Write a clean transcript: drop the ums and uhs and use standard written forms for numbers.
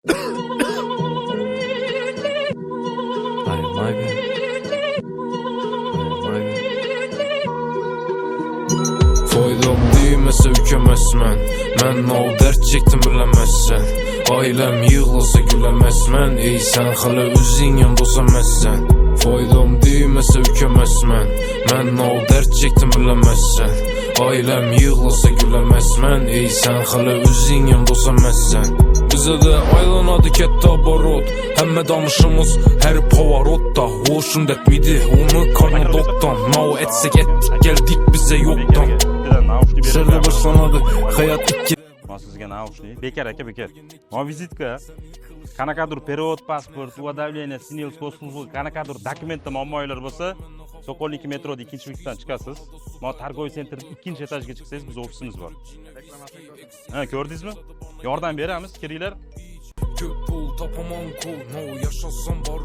Foydum düymese ükemezmen. Men o dert çektim bilemezsen. Ailem yığılsa gülemezmen. Ey sen hala üzün yandosamezsen. Foydum düymese ükemezmen. Men o dert çektim bilemezsen. Ailem yığılsa gülemezmen. Ey sen hala üzün yandosamezsen. Bize de aylanadı ketdi abarot. Hemme danışımız her pavarotta. Hoşun etmedi onu karnı doktan. Nao etsek ettik geldik bize yoktan. Şerde başlanadı hayat ikki. Sizga naushnik bekar aka bekar. Ma vizitka, qanaqadir перевод pasport, уведомление, sinilskoy услуги, qanaqadir dokumentda muammolar bo'lsa, Sokolniki metroda 2-bekdan chiqasiz. Ma Targoviy sentrning 2-etajga chiqsangiz biz ofisimiz bor. Ha, ko'rdingizmi? Yordam beramiz, kiringlar. Ko'p pul topaman ku, no yashasam bor.